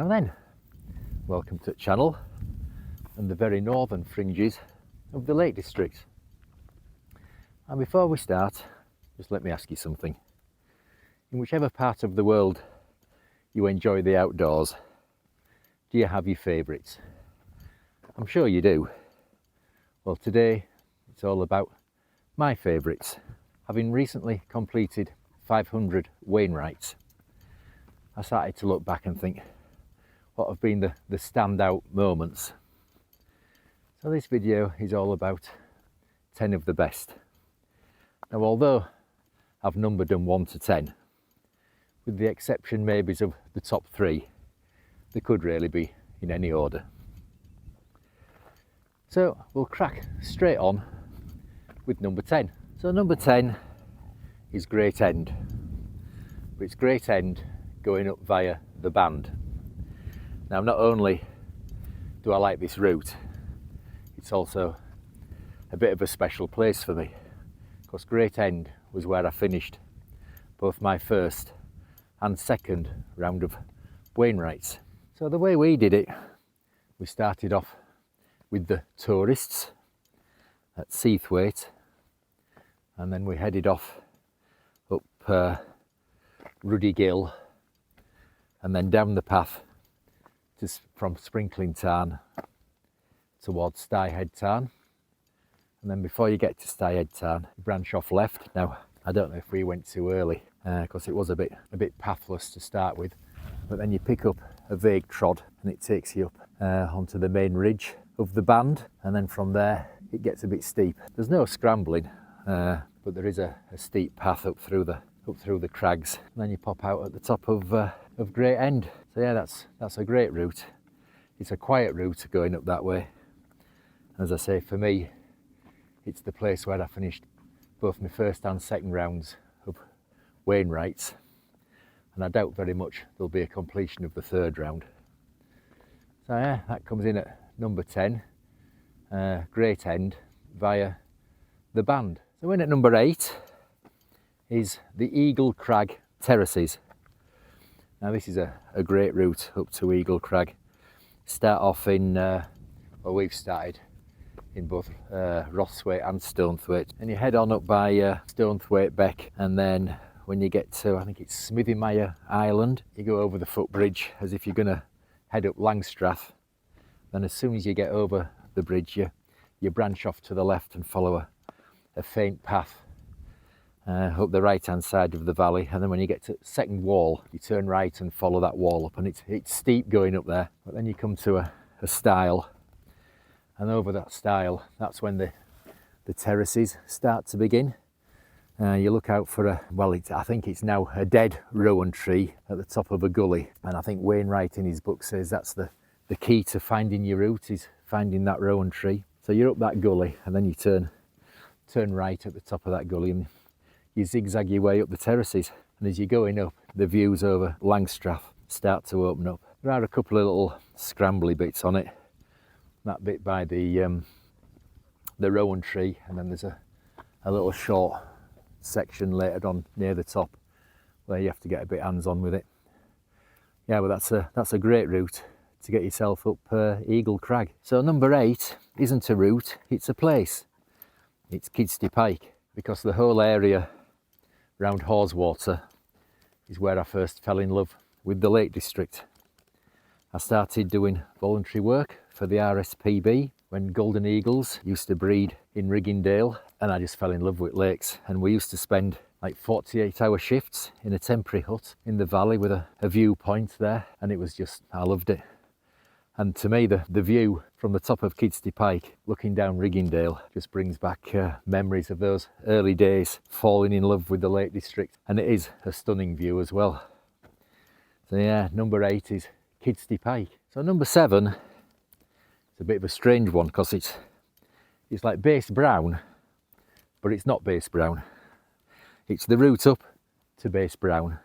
Now then, welcome to the channel and the very northern fringes of the Lake District. And before we start, just let me ask you something. In whichever part of the world you enjoy the outdoors, do you have your favourites? I'm sure you do. Well, today it's all about my favourites. Having recently completed 500 Wainwrights, I started to look back and think, what have been the standout moments? So this video is all about 10 of the best. Now, although I've numbered them 1 to 10, with the exception maybe of the top 3, they could really be in any order. So we'll crack straight on with number 10. So number 10 is Great End, but it's Great End going up via the Band. Now, not only do I like this route, it's also a bit of a special place for me, because Great End was where I finished both my first and second round of Wainwrights. So the way we did it, we started off with the tourists at Seathwaite, and then we headed off up Riggindale and then down the path from Sprinkling Tarn towards Styhead Tarn, and then before you get to Styhead Tarn, you branch off left. Now, I don't know if we went too early because it was a bit pathless to start with, but then you pick up a vague trod and it takes you up onto the main ridge of the Band, and then from there it gets a bit steep. There's no scrambling, but there is a steep path up through the crags, and then you pop out at the top of Great End. So yeah, that's a great route. It's a quiet route going up that way. As I say, for me, it's the place where I finished both my first and second rounds of Wainwrights, and I doubt very much there'll be a completion of the third round. So yeah, that comes in at number 10, Great End via the Band. So in at number 8 is the Eagle Crag Terraces. Now this is a great route up to Eagle Crag. Start off in, well, we've started in both Rossthwaite and Stonethwaite, and you head on up by Stonethwaite Beck, and then when you get to, I think it's Smithymeyer Island, you go over the footbridge as if you're going to head up Langstrath. Then as soon as you get over the bridge, you branch off to the left and follow a faint path up the right hand side of the valley, and then when you get to second wall, you turn right and follow that wall up, and it's steep going up there, but then you come to a stile, and over that stile, that's when the terraces start to begin. You look out for I think it's now a dead rowan tree at the top of a gully, and I think Wainwright in his book says that's the key to finding your route, is finding that rowan tree. So you're up that gully, and then you turn right at the top of that gully, and you zigzag your way up the terraces, and as you're going up, the views over Langstrath start to open up. There are a couple of little scrambly bits on it, that bit by the rowan tree, and then there's a little short section later on near the top where you have to get a bit hands-on with it. Yeah, but that's a great route to get yourself up Eagle Crag. So number 8 isn't a route, it's a place. It's Kidsty Pike, because the whole area round Haweswater is where I first fell in love with the Lake District. I started doing voluntary work for the RSPB when golden eagles used to breed in Riggindale, and I just fell in love with lakes. And we used to spend like 48-hour shifts in a temporary hut in the valley with a viewpoint there, and it was just, I loved it. And to me, the view from the top of Kidsty Pike looking down Riggindale just brings back memories of those early days falling in love with the Lake District, and it is a stunning view as well. So yeah, number 8 is Kidsty Pike. So number 7, it's a bit of a strange one, because it's like base brown, but it's not base brown. It's the route up to base brown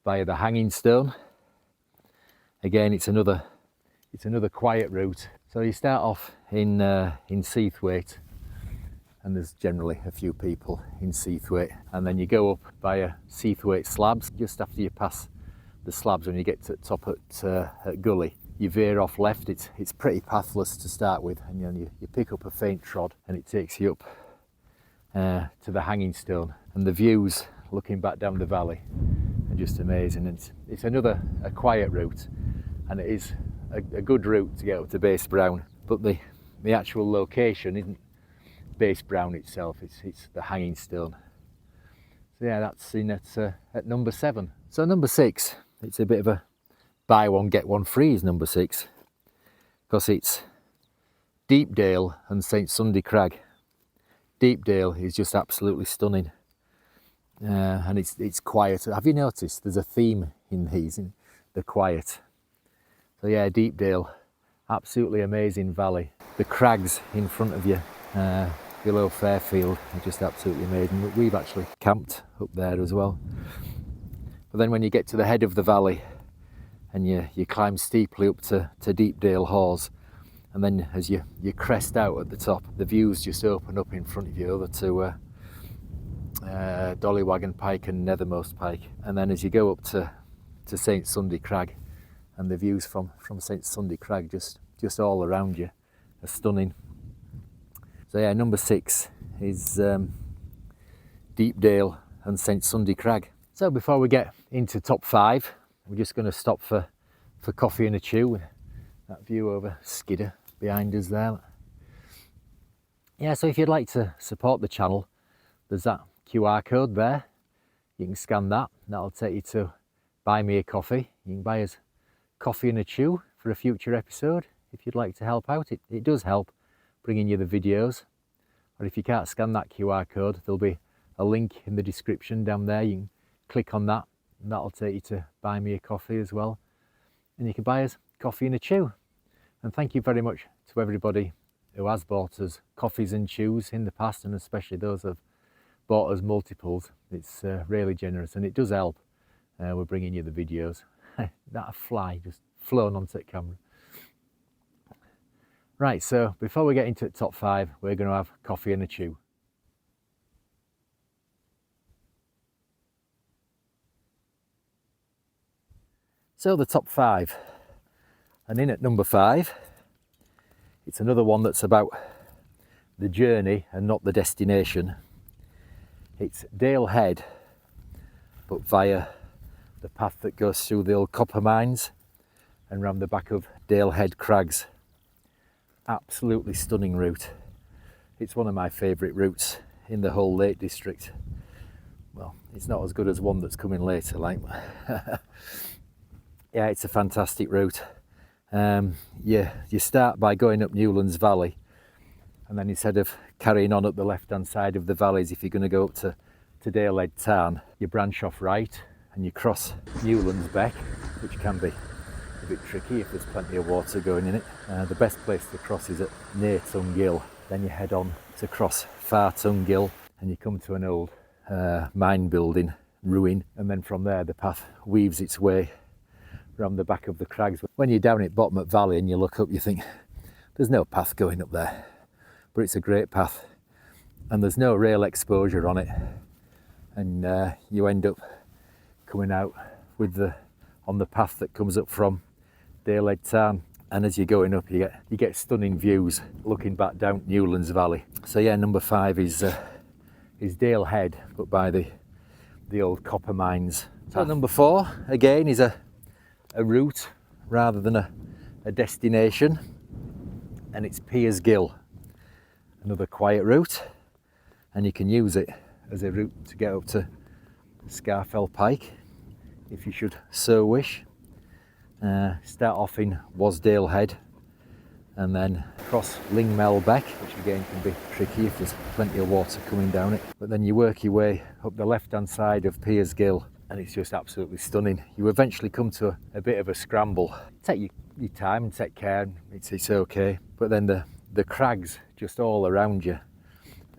via the Hanging Stone. Again, it's another quiet route. So you start off in Seathwaite, and there's generally a few people in Seathwaite, and then you go up via Seathwaite Slabs just after you pass the slabs when you get to the top at Gully. You veer off left, it's pretty pathless to start with, and then you pick up a faint trod and it takes you up to the hanging stone, and the views looking back down the valley are just amazing. And it's a quiet route, and it is a good route to get up to Base Brown, but the actual location isn't Base Brown itself, it's the hanging stone. So yeah, that's in at number 7. So number 6, it's a bit of a buy one get one free is number 6, because it's Deepdale and St Sunday Crag. Deepdale is just absolutely stunning, and it's quiet. Have you noticed there's a theme in these? They're quiet. So yeah, Deepdale, absolutely amazing valley. The crags in front of you below Fairfield are just absolutely amazing. We've actually camped up there as well. But then when you get to the head of the valley and you climb steeply up to Deepdale Hawes, and then as you crest out at the top, the views just open up in front of you over to Dollywagon Pike and Nethermost Pike. And then as you go up to St Sunday Crag, and the views from St Sunday Crag just all around you are stunning. So yeah, number 6 is Deepdale and St Sunday Crag. So before we get into top 5, we're just going to stop for coffee and a chew with that view over Skidder behind us there. Yeah, so if you'd like to support the channel, there's that QR code there. You can scan that, that'll take you to buy me a coffee. You can buy us coffee and a chew for a future episode if you'd like to help out. It does help bringing you the videos. Or if you can't scan that QR code, there'll be a link in the description down there. You can click on that and that'll take you to buy me a coffee as well, and you can buy us coffee and a chew. And thank you very much to everybody who has bought us coffees and chews in the past, and especially those who have bought us multiples. It's really generous, and it does help. We're bringing you the videos. That fly just flown onto the camera. Right, so before we get into the top 5, we're going to have coffee and a chew. So the top 5, and in at number 5, it's another one that's about the journey and not the destination. It's Dale Head, but via the path that goes through the old copper mines and round the back of Dale Head Crags. Absolutely stunning route. It's one of my favourite routes in the whole Lake District. Well, it's not as good as one that's coming later, like. Yeah, it's a fantastic route. You start by going up Newlands Valley, and then instead of carrying on up the left hand side of the valleys, if you're going to go up to Dale Head Tarn, you branch off right and you cross Newlands Beck, which can be a bit tricky if there's plenty of water going in it. The best place to cross is at near Tungill. Then you head on to cross Far Tungill, and you come to an old mine building ruin, and then from there the path weaves its way around the back of the crags. When you're down at Bottom Valley and you look up, you think there's no path going up there, but it's a great path, and there's no rail exposure on it, and you end up coming out with on the path that comes up from Dale Head Tarn. And as you're going up, you get stunning views looking back down Newlands Valley. So yeah, number 5 is Dale Head, but by the old copper mines. So number 4 again is a route rather than a destination, and it's Piers Gill, another quiet route, and you can use it as a route to get up to Scafell Pike if you should so wish. Start off in Wasdale Head and then cross Lingmel Beck, which again can be tricky if there's plenty of water coming down it, but then you work your way up the left hand side of Piers Gill, and it's just absolutely stunning. You eventually come to a bit of a scramble. Take your time and take care, it's okay, but then the crags just all around you,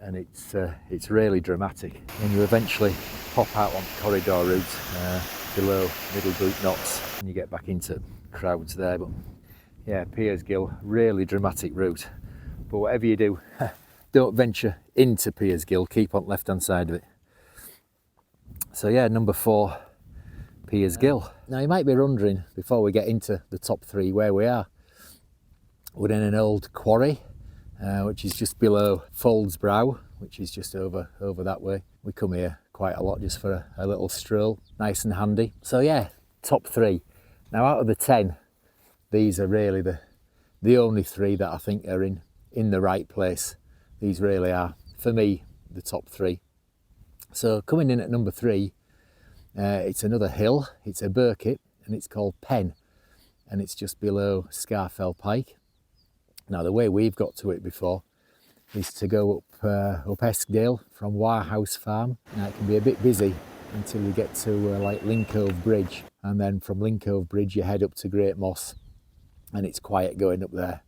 and it's really dramatic. And you eventually pop out on corridor route below Middleboot Knots, and you get back into crowds there. But yeah, Piers Gill, really dramatic route, but whatever you do, don't venture into Piers Gill, keep on left hand side of it. So yeah, number 4, Piers Gill. Now you might be wondering, before we get into the top 3, where we are. We're in an old quarry, which is just below Fold's Brow, which is just over that way. We come here quite a lot just for a little stroll, nice and handy. So yeah, top 3. Now out of the 10, these are really the only 3 that I think are in the right place. These really are, for me, the top 3. So coming in at number 3, it's another hill. It's a burkitt and it's called Pen, and it's just below Scafell Pike. Now the way we've got to it before is to go up Eskdale from Warhouse Farm. Now it can be a bit busy until you get to like Lincove Bridge, and then from Lincove Bridge you head up to Great Moss, and it's quiet going up there.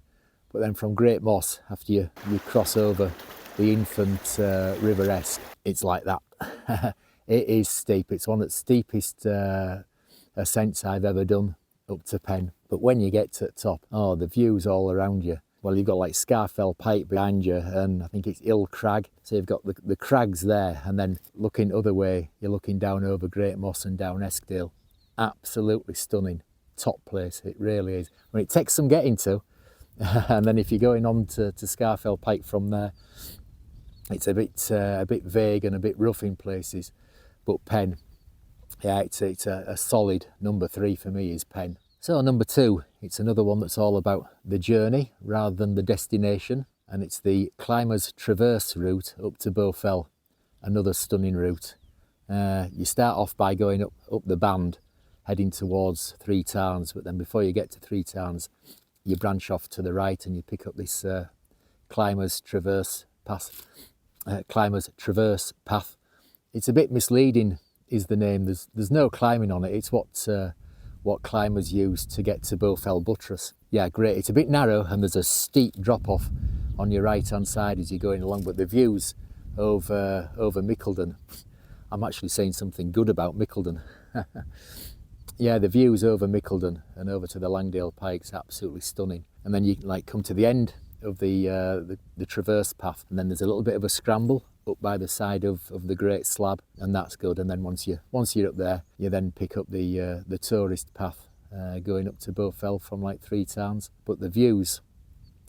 But then from Great Moss, after you cross over the infant River Esk, it's like that. It is steep. It's one of the steepest ascents I've ever done up to Pen. But when you get to the top, oh, the view's all around you. Well, you've got like Scafell Pike behind you, and I think it's Crag. So you've got the crags there, and then looking other way, you're looking down over Great Moss and down Eskdale. Absolutely stunning. Top place, it really is. Well, it takes some getting to, and then if you're going on to Scafell Pike from there, it's a bit vague and a bit rough in places. But Pen, yeah, it's a solid number 3 for me is Pen. So number 2, it's another one that's all about the journey rather than the destination, and it's the Climbers Traverse route up to Bowfell, another stunning route. You start off by going up the band, heading towards Three Tarns, but then before you get to Three Tarns, you branch off to the right and you pick up this Climbers Traverse path. It's a bit misleading, is the name. There's no climbing on it. It's what climbers use to get to Bowfell Buttress. Yeah, great. It's a bit narrow and there's a steep drop off on your right hand side as you're going along, but the views over Mickleden, I'm actually saying something good about Mickleden. Yeah, the views over Mickleden and over to the Langdale Pike's absolutely stunning. And then you like come to the end of the traverse path, and then there's a little bit of a scramble up by the side of the Great Slab, and that's good. And then once you're up there, you then pick up the tourist path going up to Bowfell from like Three Tarns. But the views,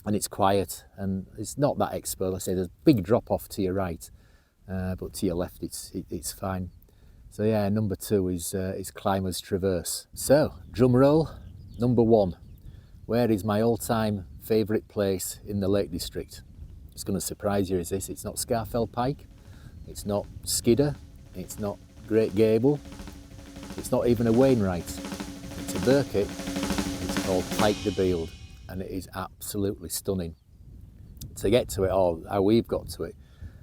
and it's quiet and it's not that exposed. I say there's a big drop off to your right, but to your left it's fine. So yeah, number 2 is Climbers Traverse. So drum roll, number 1. Where is my all-time favourite place in the Lake District? It's going to surprise you, is this? It's not Scafell Pike, it's not Skidder, it's not Great Gable, it's not even a Wainwright. It's a burkitt, it's called Pike de Bield, and it is absolutely stunning. To get to it, or how we've got to it,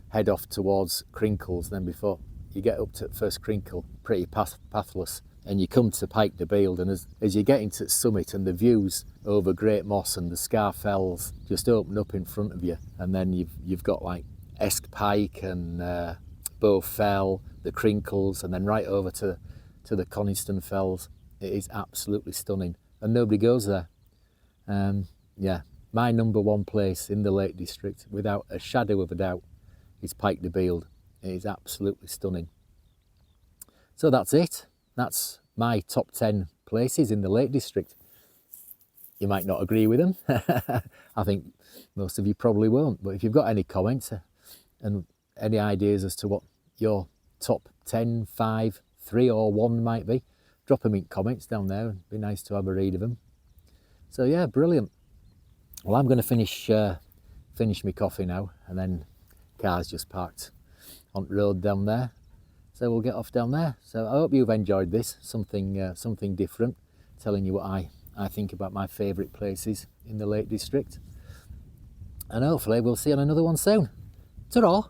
head off towards Crinkles, then before you get up to first Crinkle, pretty pathless, and you come to Pike de Bield, and as you get into the summit and the views over Great Moss and the Scarfells just open up in front of you, and then you've got like Esk Pike and Bowfell, the Crinkles, and then right over to the Coniston Fells. It is absolutely stunning, and nobody goes there. Yeah, my number 1 place in the Lake District, without a shadow of a doubt, is Pike de Bield. It is absolutely stunning. So that's it. That's my top 10 places in the Lake District. You might not agree with them. I think most of you probably won't. But if you've got any comments and any ideas as to what your top 10, 5, 3 or 1 might be, drop them in comments down there. It'd be nice to have a read of them. So yeah, brilliant. Well, I'm going to finish my coffee now, and then car's just parked on the road down there. So we'll get off down there. So I hope you've enjoyed this, something different, telling you what I think about my favourite places in the Lake District. And hopefully we'll see you on another one soon. Ta-ra!